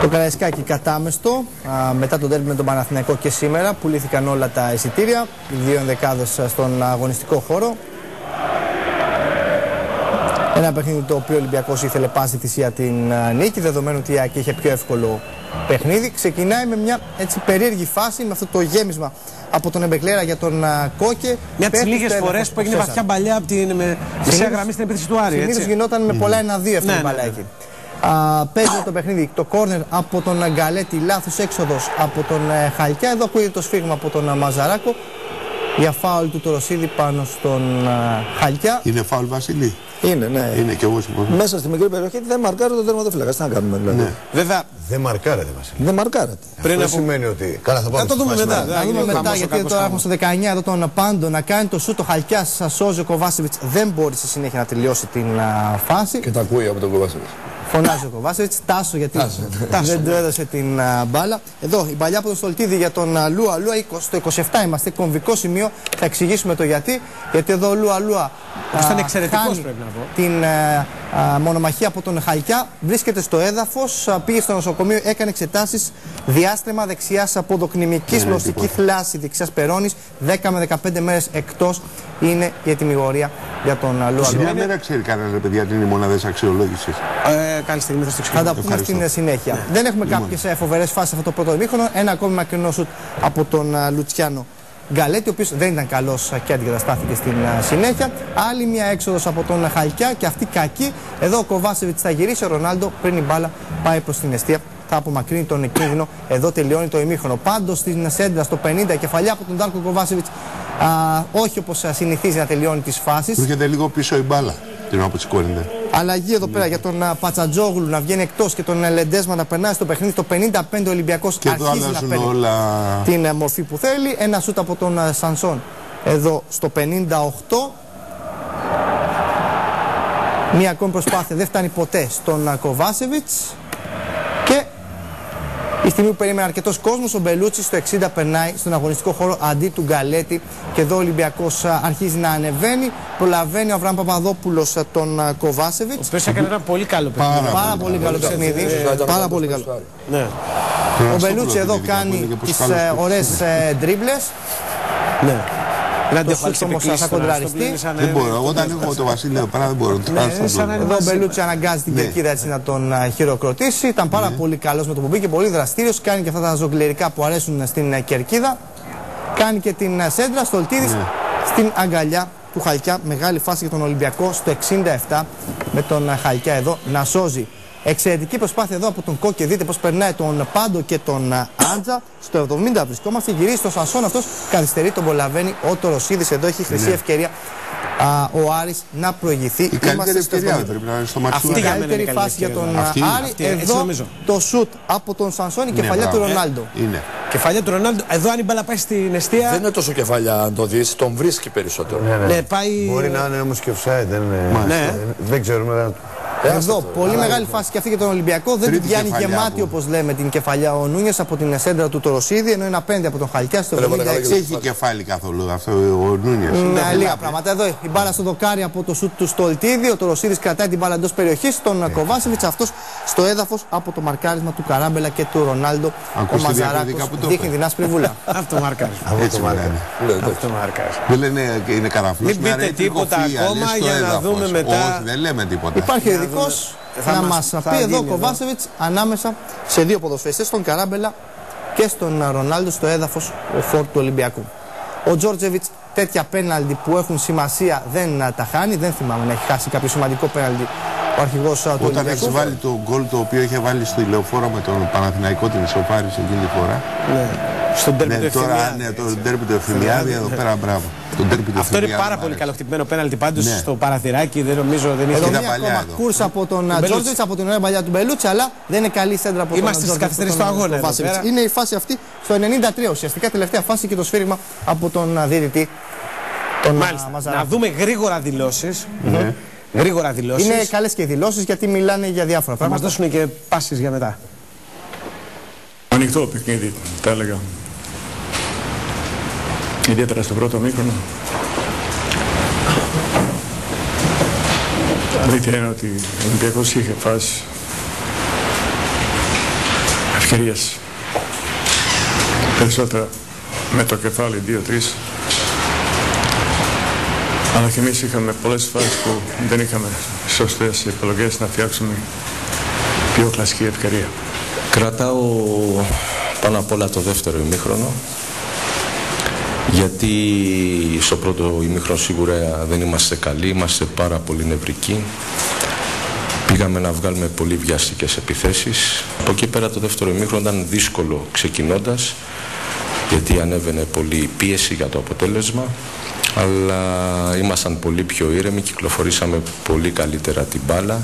Το Καραϊσκάκι κατάμεστο, μετά τον ντέρμπι με τον Παναθηναϊκό και σήμερα, πουλήθηκαν όλα τα εισιτήρια, οι δύο ενδεκάδες στον αγωνιστικό χώρο. Ένα παιχνίδι το οποίο ο Ολυμπιακός ήθελε πάση θυσία την νίκη, δεδομένου ότι η ΑΕΚ είχε πιο εύκολο παιχνίδι. Ξεκινάει με μια έτσι περίεργη φάση, με αυτό το γέμισμα από τον Εμπεκλέρα για τον Κόκε. Μια από τις λίγες φορές που έγινε βαθιά παλιά από την μεσαία γραμμή στην επίθεση του Άρη. Συνήθως γινόταν με πολλά 1-2 αυτή η μπαλάκι. Παίζει το παιχνίδι, το κόρνερ από τον Γκαλέτη, λάθος έξοδος από τον Χαλκιά. Εδώ ακούγεται το σφίγμα από τον Μαζαράκο για φάουλ του Τωροσίδη πάνω στον Χαλκιά. Είναι φάουλ, Βασίλη? Είναι, ναι. Είναι και εγώ συμφωνώ. Μέσα στη μικρή περιοχή δεν μαρκάρει τον τερματοφύλακα. Τι να κάνουμε δηλαδή. Ναι. Βέβαια, δεν μαρκάρεται, Βασίλη. Δεν μαρκάρεται. Πριν αυτό σημαίνει ότι. Καλά, θα πάμε το δούμε μετά. Θα δούμε μετά, γιατί τώρα έχουμε στο 19 εδώ τον Πάντο να κάνει το σούτ. Ο Χαλκιάς σώζει, ο Κοβάσεβιτς δεν μπορεί στη συνέχεια να τελειώσει την φάση. Και τα ακούει από τον Κοβάσεβιτς. Φωνάζει ο Κοβάσεβιτς, τάσο γιατί δεν του έδωσε την μπάλα. Εδώ η παλιά από τον Στολτίδη για τον Λούα. Λούα στο 27 είμαστε, κομβικό σημείο. Θα εξηγήσουμε το γιατί. Γιατί εδώ ο Λούα ήταν εξαιρετικός, πρέπει να πω. Την μονομαχία από τον Χαλκιά. Βρίσκεται στο έδαφος, πήγε στο νοσοκομείο, έκανε εξετάσεις. Διάστρεμα δεξιάς αποδοκνημικής, γνωστική θλάση δεξιάς περώνης. 10 με 15 μέρες εκτός είναι η ετοιμιγορία για τον Λούα. Δεν ξέρει κανένα, παιδιά, τι είναι οι μονάδες αξιολόγησης. Καλή στιγμή θα στο εξηγήσω. Θα τα πούμε στην συνέχεια. Ναι. Δεν έχουμε κάποιες φοβερές φάσεις σε αυτό το πρώτο ημίχρονο. Ένα ακόμη μακρινό σουτ από τον Λουτσιάνο Γκαλέτη, ο οποίος δεν ήταν καλός και αντικαταστάθηκε στην συνέχεια. Άλλη μια έξοδος από τον Χαλκιά και αυτή κακή. Εδώ ο Κοβάσεβιτς θα γυρίσει, ο Ρονάλντο πριν η μπάλα πάει προς την εστία. Θα απομακρύνει τον κίνδυνο. Εδώ τελειώνει το ημίχρονο. Πάντως στην σέντρα στο 50 κεφαλιά από τον Ντάρκο Κοβάσεβιτς. Όχι όπως συνηθίζει να τελειώνει τις φάσεις. Έρχεται λίγο πίσω η μπάλα. Την ώρα που σηκώνεται. Αλλαγή εδώ πέρα για τον Πατσατζόγλου να βγαίνει εκτός και τον Λεντέσμα να περνάει στο παιχνίδι. Το 55 ο Ολυμπιακός αρχίζει να παίρνει την μορφή που θέλει. Ένα σούτ από τον Σανσόν εδώ στο 58. Μία ακόμη προσπάθεια, δεν φτάνει ποτέ στον Κοβάσεβιτς. Και η στιγμή που περίμενε αρκετός κόσμος, ο Μπελούτσι στο 60 περνάει στον αγωνιστικό χώρο αντί του Γκαλέτη. Και εδώ ο Ολυμπιακός αρχίζει να ανεβαίνει. Προλαβαίνει ο Αβραάμ Παπαδόπουλος τον Κοβάσεβιτς. Ο οποίος έκανε ένα πολύ καλό παιχνίδι. Πάρα πολύ καλό παιχνίδι. Πάρα πολύ καλό. Ναι. Ο Μπελούτσι εδώ κάνει τις ωραίες ντρίμπλες. Ναι. Το σούτ όμως θα κοντραριστεί. Δεν μπορώ. Όταν έχω το Βασίλειο πέρα δεν μπορώ. Εδώ ο Μπελούτσι αναγκάζει την κερκίδα έτσι να τον χειροκροτήσει. Ήταν πάρα πολύ καλός με το που μπήκε, πολύ δραστήριος. Κάνει και αυτά τα ζογκλερικά που αρέσουν στην κερκίδα. Κάνει και την σέντρα. Στολτίδης στην αγκαλιά του Χαλκιά. Μεγάλη φάση για τον Ολυμπιακό στο 67 με τον Χαλκιά εδώ να σώζει. Εξαιρετική προσπάθεια εδώ από τον Κόκε. Δείτε πως περνάει τον Πάντο και τον Άντζα. Στο 70 βρισκόμαστε. Γυρίζει στο Σανσόν. Αυτός καθυστερεί, τον προλαβαίνει ο Τωροσίδης. Εδώ έχει χρυσή ευκαιρία ο Άρης να προηγηθεί. Η καλύτερη ευκαιρία πρέπει να είναι στο Μαξούρα. Αυτή η καλύτερη φάση για τον Άρη. Εδώ το σουτ από τον Σανσόν, η κεφαλιά του Ρονάλντο. Κεφαλιά του Ρονάλντο. Εδώ αν η μπάλα πάει στην εστία. Δεν είναι τόσο κεφαλιά, αν το δεις, τον βρίσκει περισσότερο. Μπορεί να είναι όμως και offside. Δεν ξέρουμε. Εδώ πολύ μεγάλη φάση και αυτή για τον Ολυμπιακό. Δεν την πιάνει γεμάτη όπως λέμε την κεφαλιά ο Νούνιες από την σέντρα του Τωροσίδη, ενώ είναι απέναντι από τον Χαλκιά στο 76. Δεν έχει κεφάλι καθόλου αυτό ο Νούνιες. Ναι, λίγα πράγματα. Εδώ η μπάλα στο δοκάρι από το σουτ του Στολτίδη. Ο Τωροσίδης κρατάει την μπάλα εντός περιοχής. Τον Κοβάσεβιτς, αυτός στο έδαφος από το μαρκάρισμα του Καράμπελα και του Ρονάλντο. Ο Μαζαράκος δείχνει την άσπρη βουλά. Αυτό μαρκάρισμα. Δεν λένε είναι καραφλός. Μην πείτε τίποτα ακόμα για να δούμε μετά. Όχι, δεν λέμε τίποτα. Υπάρχει ειδικός να μας πει εδώ ο Κοβάσεβιτς ανάμεσα σε δύο ποδοσφαιριστές, τον Καράμπελα και στον Ρονάλντο στο έδαφος ο φόρ του Ολυμπιακού. Ο Τζόρτζεβιτς τέτοια πέναλτι που έχουν σημασία δεν τα χάνει. Δεν θυμάμαι να έχει χάσει κάποιο σημαντικό πέναλτι ο αρχηγός του Ολυμπιακού. Όταν έχει βάλει το γκολ το οποίο είχε βάλει στο Ηλεοφόρο με τον Παναθηναϊκό, την ισοφάρισε εκείνη τη φορά. Στον τέρπι του Ευθυμιάδη. Ναι, τον τέρπι του Ευθυμιάδη εδώ πέρα, μπράβο. Αυτό είναι πάρα πολύ καλό χτυπημένο πέναλτι πάντως στο παραθυράκι. Δεν νομίζω δεν είχε. Εδώ μια ακόμα κούρσα από τον Τζόρτζεβιτς, από την ωραία παλιά του Μπελούτσι, αλλά δεν είναι καλή σέντρα από τον Τζόρτζεβιτς. Είμαστε στις καθυστερήσεις του αγώνα. Είναι η φάση αυτή στο 93 ουσιαστικά, τελευταία φάση και το σφύριγμα από τον διαιτητή. Μάλιστα. Να δούμε γρήγορα δηλώσεις. Γρήγορα δηλώσεις. Είναι καλές και οι δηλώσεις γιατί μιλάνε για διάφορα πράγματα. Θα μας δώσουν και πάσεις για μετά. Ανοιχτό παιχνίδι, θα έλεγα. Ιδιαίτερα στο πρώτο μήχρονο. Αλήθεια είναι ότι ο Ολυμπιακός είχε φάσει ευκαιρίες περισσότερα με το κεφάλι 2-3, αλλά και εμείς είχαμε πολλές φάσεις που δεν είχαμε σωστές επιλογές να φτιάξουμε πιο κλασική ευκαιρία. Κρατάω πάνω απ' όλα το δεύτερο ημίχρονο, γιατί στο πρώτο ημίχρονο σίγουρα δεν είμαστε καλοί, είμαστε πάρα πολύ νευρικοί. Πήγαμε να βγάλουμε πολύ βιαστικές επιθέσεις. Από εκεί πέρα το δεύτερο ημίχρονο ήταν δύσκολο ξεκινώντας, γιατί ανέβαινε πολύ πίεση για το αποτέλεσμα, αλλά ήμασταν πολύ πιο ήρεμοι, κυκλοφορήσαμε πολύ καλύτερα την μπάλα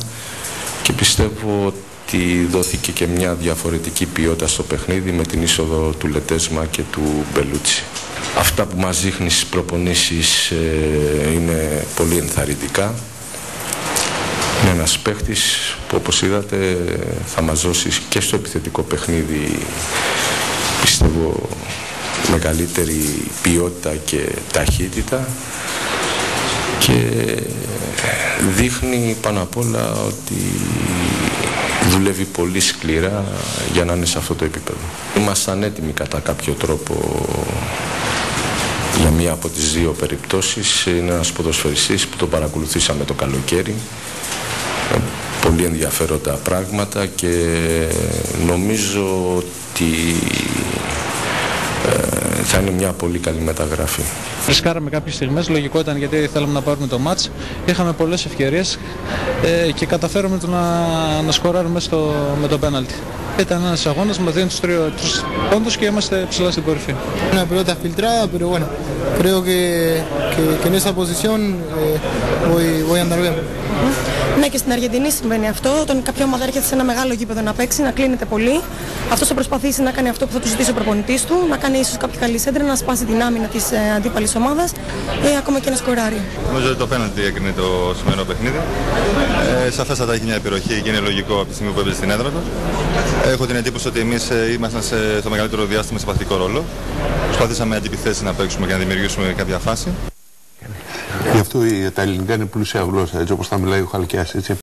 και πιστεύω ότι δόθηκε και μια διαφορετική ποιότητα στο παιχνίδι με την είσοδο του Λετέσμα και του Μπελούτσι. Αυτά που μας δείχνει στις προπονήσεις είναι πολύ ενθαρρυντικά. Είναι ένας παίχτης που, όπως είδατε, θα μας δώσει και στο επιθετικό παιχνίδι, πιστεύω, μεγαλύτερη ποιότητα και ταχύτητα, και δείχνει πάνω απ' όλα ότι δουλεύει πολύ σκληρά για να είναι σε αυτό το επίπεδο. Ήμασταν έτοιμοι κατά κάποιο τρόπο για μία από τις δύο περιπτώσεις. Είναι ένας ποδοσφαιριστής που τον παρακολουθήσαμε το καλοκαίρι. Πολύ ενδιαφέροντα πράγματα και νομίζω ότι θα είναι μια πολύ καλή μεταγραφή. Ρισκάραμε κάποιες στιγμές, λογικό ήταν γιατί θέλαμε να πάρουμε το μάτς. Είχαμε πολλές ευκαιρίες και καταφέραμε να σκοράρουμε με το πέναλτι. Ήταν ένας αγώνας, μας δίνει τους 3 πόντους και είμαστε ψηλά στην κορυφή. Una pelota filtrada, pero bueno, creo que en esa posición voy a andar bien. Ναι, και στην Αργεντινή συμβαίνει αυτό. Όταν κάποια ομάδα έρχεται σε ένα μεγάλο γήπεδο να παίξει, να κλείνεται πολύ, αυτός θα προσπαθήσει να κάνει αυτό που θα του ζητήσει ο προπονητής του, να κάνει ίσως κάποια καλή σέντρα, να σπάσει την άμυνα της αντίπαλης ομάδας ή ακόμα και να σκοράρει. Νομίζω ότι το πέναλτι έκρινε το σημερινό παιχνίδι. Σαφέστατα έχει μια επιρροχή και είναι λογικό από τη στιγμή που έπαιζε στην έδρα του. Έχω την εντύπωση ότι εμείς ήμασταν στο μεγαλύτερο διάστημα σε παθητικό ρόλο. Προσπαθήσαμε αντιπιθέσεις να παίξουμε και να δημιουργήσουμε κάποια φάση. Γι' αυτό τα ελληνικά είναι πλούσια γλώσσα, έτσι όπως τα μιλάει ο Χαλκιάς, έτσι.